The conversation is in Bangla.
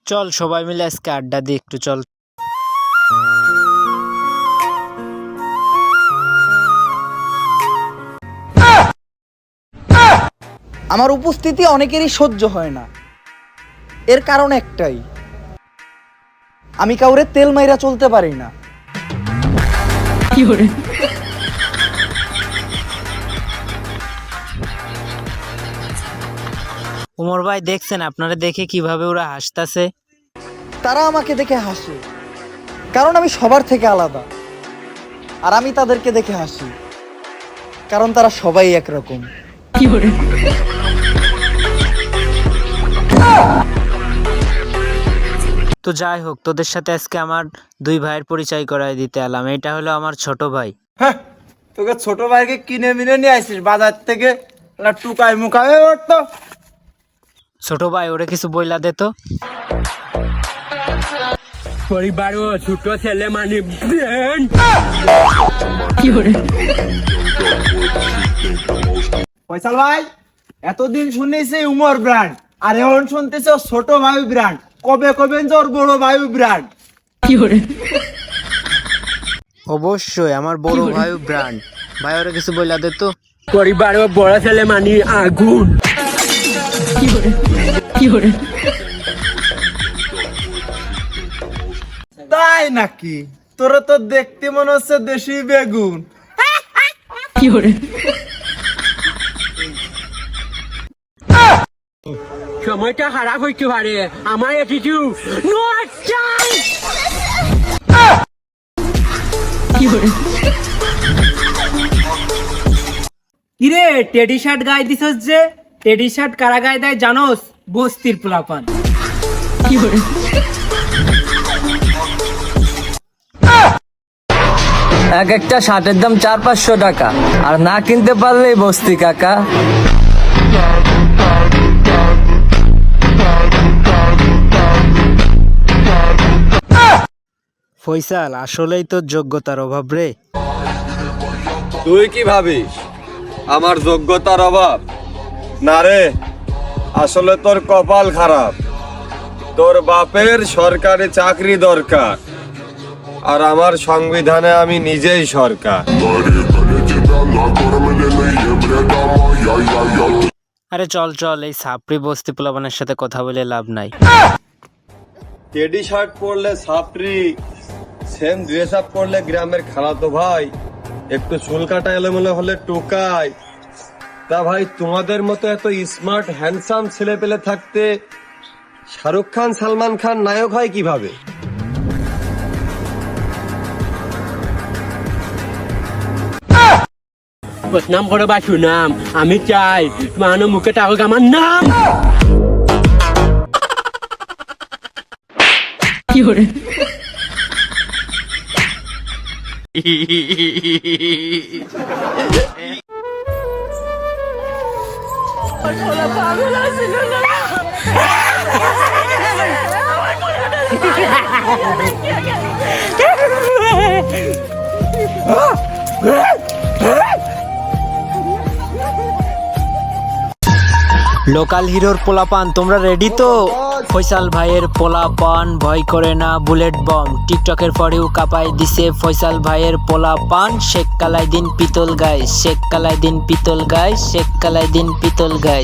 চল সবাই মিলে আজকে আড্ডা দিই একটু, চল। আমার উপস্থিতি অনেকেরই সহ্য হয় না, এর কারণ একটাই, আমি কাউরে তেল মাইরা চলতে পারি না। উমর ভাই দেখছেন আপনারা দেখে কিভাবে ওরা হাসতাছে? তারা আমাকে দেখে হাসে কারণ আমি সবার থেকে আলাদা, আর আমি তাদেরকে দেখে হাসি কারণ তারা সবাই একরকম। তো যাই হোক, তোদের সাথে আজকে আমার দুই ভাইয়ের পরিচয় করাই দিতে এলাম। এটা হলো আমার ছোট ভাই। তোকে ছোট ভাইকে কিনে মিনে নিয়ে আসিস বাজার থেকে, টুকাই মুখাই ওঠতো। ছোট ভাই ওরে কিছু বইলা দে তো। পরিবারও ছোট ছেলে মানে ফয়সাল ভাই, এতদিন শুনেছি উমর ব্র্যান্ড, আর এখন শুনতেছে ছোট ভাই ব্র্যান্ড। কবে কবে ওর বড় ভাই ব্র্যান্ড? অবশ্যই আমার বড় ভাই ব্র্যান্ড। ভাই ওরে কিছু বইলা দে তো। পরিবারও বড় ছেলে মানে আগুন। তাই নাকি? তোরা তো দেখতে মনে হচ্ছে দেশি বেগুন। সময়টা খারাপ হইতে পারে, আমার অ্যাটিটিউড নো চাই। কিরে টেডি শার্ট গায়ে দিছস যে? টেডি শার্ট কারা গায়ে দেয় জানোস? বস্তির পোলাপান। এক একটা শার্টের দাম 400-500 টাকা, আর না কিনতে পারলেই বস্তি কাকা। ফয়সাল আসলেই তোর যোগ্যতার অভাব রে। তুই কি ভাবিস আমার যোগ্যতার অভাব? না রে, আসলে তোর কপাল খারাপ। তোর বাপের সরকারি চাকরি দরকার, আর আমার সংবিধানে আমি নিজেই সরকার। আরে চল চল, এই সাপড়ি বস্তি পোলাপানের সাথে কথা বলে লাভ নাই। টেডি শার্ট পরলে ছাপরি, সেম ড্রেস আপ পরলে গ্রামের খালাতো ভাই, একটু চুল কাটা এলোমেলো হলে টোকাই। তা ভাই, তোমাদের মতো এত স্মার্ট হ্যান্ডসাম ছেলে পেলে থাকতে শাহরুখ খান সালমান খান নায়ক হয় কিভাবে? নাম করে বা সুনাম, আমি চাই তোমার মুখে টাকুক আমার নাম। লোকাল হিরোর পোলাপান তোমরা রেডি তো? ফয়সাল ভাইয়ের পোলাপান ভয় করে না বুলেট বম। টিকটকের পরেও কাপাই দিছে ফয়সাল ভাইয়ের পোলাপান। শেখ কালাই দিন পিতল গাই, শেখ কালাই দিন পিতল গাই, শেখ কালাই দিন পিতল গাই।